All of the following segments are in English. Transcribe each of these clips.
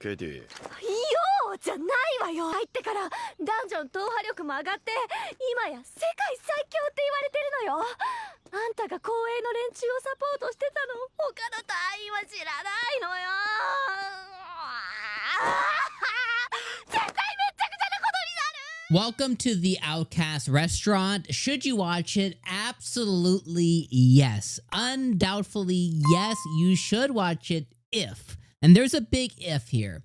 よじゃないわよ。入ってから男女の党派力も上がって今や世界最強って言われてるのよ。あんたが公営の連中をサポートしてたの他の隊員は知らないのよ。絶対めっちゃくちゃなことになる。 Welcome to the Outcast restaurant. Should you watch it? Absolutely yes. Undoubtedly yes, you should watch it if. And there's a big if here.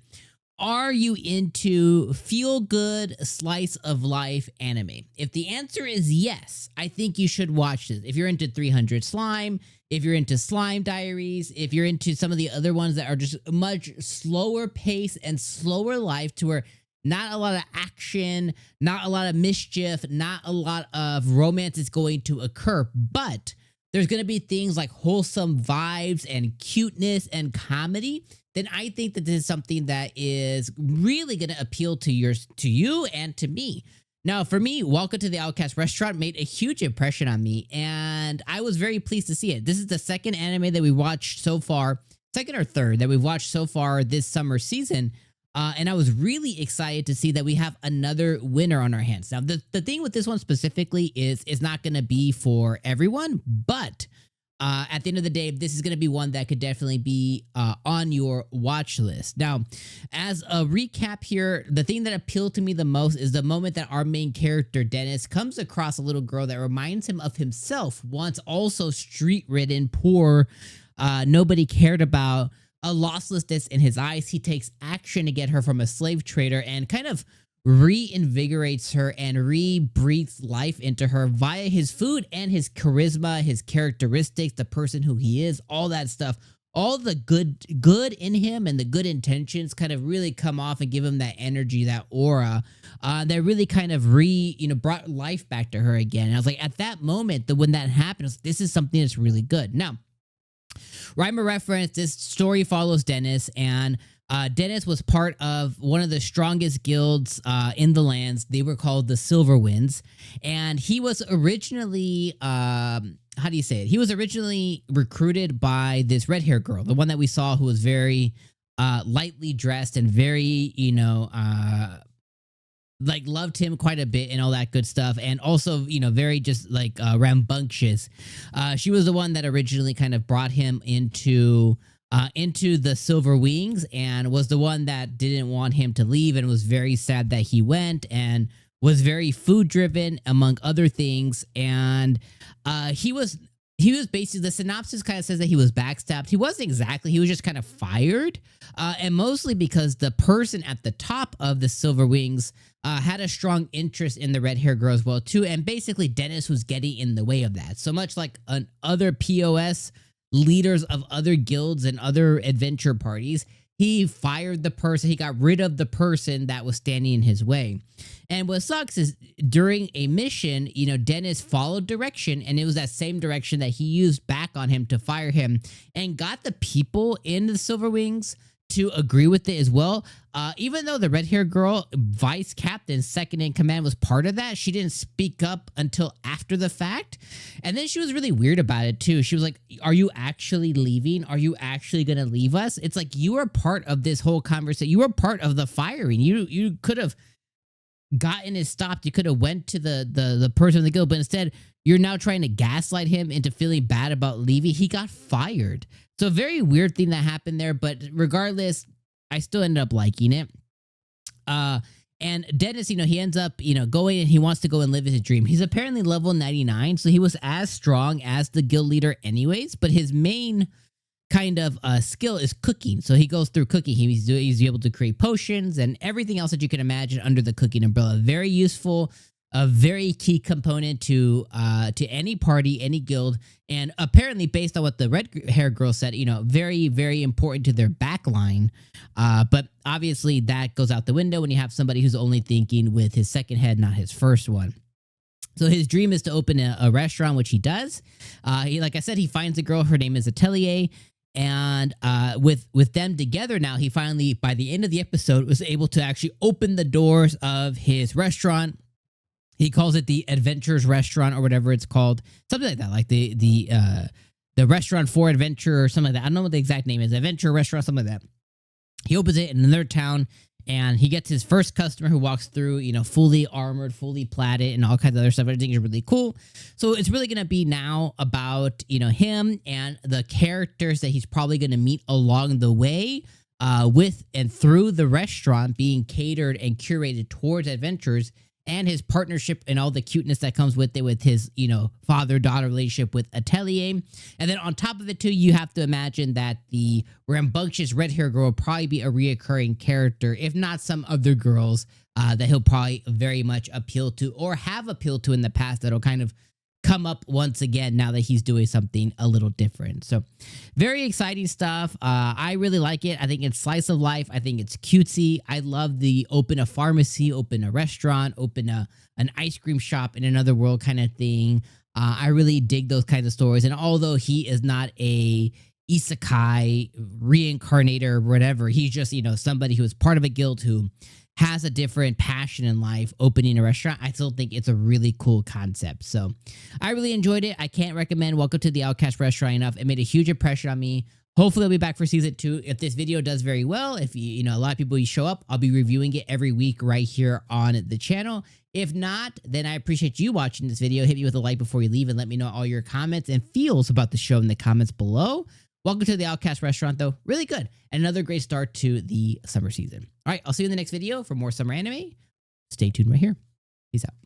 Are you into feel-good slice of life anime? If the answer is yes, I think you should watch this. If you're into 300 Slime, if you're into Slime Diaries, if you're into some of the other ones that are just much slower pace and slower life to where not a lot of action, not a lot of mischief, not a lot of romance is going to occur, but there's going to be things like wholesome vibes and cuteness and comedy, then I think that this is something that is really going to appeal to you and to me. Now, for me, Welcome to the Outcast restaurant made a huge impression on me, and I was very pleased to see it. This is the second anime that we watched so far, second or third that we've watched so far this summer season. And I was really excited to see that we have another winner on our hands. Now, the thing with this one specifically is it's not going to be for everyone, but at the end of the day, this is going to be one that could definitely be on your watch list. Now, as a recap here, the thing that appealed to me the most is the moment that our main character, Dennis, comes across a little girl that reminds him of himself, once also street-ridden, poor, nobody cared about, a losslessness in his eyes. He takes action to get her from a slave trader and kind of reinvigorates her and rebreathes life into her via his food and his charisma, his characteristics, the person who he is, all that stuff. All the good in him and the good intentions kind of really come off and give him that energy, that aura that really kind of brought life back to her again. And I was like, at that moment, when that happened, this is something that's really good. Now, rhyme or reference, this story follows Dennis, and Dennis was part of one of the strongest guilds in the lands. They were called the 𝐿𝐴𝐴𝐿, and he was originally, how do you say it? He was originally recruited by this red-haired girl, the one that we saw who was very lightly dressed and very, like loved him quite a bit and all that good stuff, and also very just like rambunctious. She was the one that originally kind of brought him into the Silver Wings, and was the one that didn't want him to leave and was very sad that he went, and was very food driven among other things. And he was basically, the synopsis kind of says that he was backstabbed. He wasn't exactly, he was just kind of fired, and mostly because the person at the top of the Silver Wings had a strong interest in the red-haired girl as well too, and basically Dennis was getting in the way of that. So much like other POS leaders of other guilds and other adventure parties, he fired the person, he got rid of the person that was standing in his way. And what sucks is during a mission, Dennis followed direction, and it was that same direction that he used back on him to fire him, and got the people in the Silver Wings to agree with it as well. Even though the red-haired girl, vice captain, second in command, was part of that, she didn't speak up until after the fact. And then she was really weird about it too. She was like, are you actually leaving? Are you actually gonna leave us? It's like, you were part of this whole conversation. You were part of the firing. You could have gotten it stopped. You could have went to the person in the guild, but instead you're now trying to gaslight him into feeling bad about leaving. He got fired. So a very weird thing that happened there, but regardless, I still ended up liking it. And Dennis, he ends up, going, and he wants to go and live his dream. He's apparently level 99, so he was as strong as the guild leader anyways, but his main kind of skill is cooking. So he goes through cooking. He's able to create potions and everything else that you can imagine under the cooking umbrella. Very useful, a very key component to any party, any guild, and apparently, based on what the red-haired girl said, very, very important to their backline. But obviously, that goes out the window when you have somebody who's only thinking with his second head, not his first one. So his dream is to open a restaurant, which he does. Like I said, he finds a girl. Her name is 𝐿𝐴𝐴𝐿. And with them together now, he finally, by the end of the episode, was able to actually open the doors of his restaurant. He calls it the Adventures Restaurant or whatever it's called. Something like that, like the restaurant for adventure or something like that. I don't know what the exact name is. Adventure Restaurant, something like that. He opens it in another town, and he gets his first customer who walks through, you know, fully armored, fully plaided, and all kinds of other stuff. Everything is really cool. So it's really going to be now about, you know, him and the characters that he's probably going to meet along the way, with and through the restaurant being catered and curated towards adventures, and his partnership and all the cuteness that comes with it, with his, you know, father-daughter relationship with Atelier. And then on top of it too, you have to imagine that the rambunctious red-haired girl will probably be a reoccurring character, if not some other girls that he'll probably very much appeal to or have appealed to in the past that'll kind of come up once again now that he's doing something a little different. So very exciting stuff. I really like it. I think it's slice of life. I think it's cutesy. I love the open a pharmacy, open a restaurant, open an ice cream shop in another world kind of thing. I really dig those kinds of stories. And although he is not a isekai reincarnator or whatever, he's just, you know, somebody who is part of a guild who has a different passion in life, opening a restaurant. I still think it's a really cool concept. So I really enjoyed it. I can't recommend Welcome to the Outcast restaurant enough. It made a huge impression on me. Hopefully I'll be back for season 2. If this video does very well, if you know, a lot of people show up, I'll be reviewing it every week right here on the channel. If not, then I appreciate you watching this video. Hit me with a like before you leave and let me know all your comments and feels about the show in the comments below. Welcome to the Outcast restaurant, though. Really good. And another great start to the summer season. All right, I'll see you in the next video for more summer anime. Stay tuned right here. Peace out.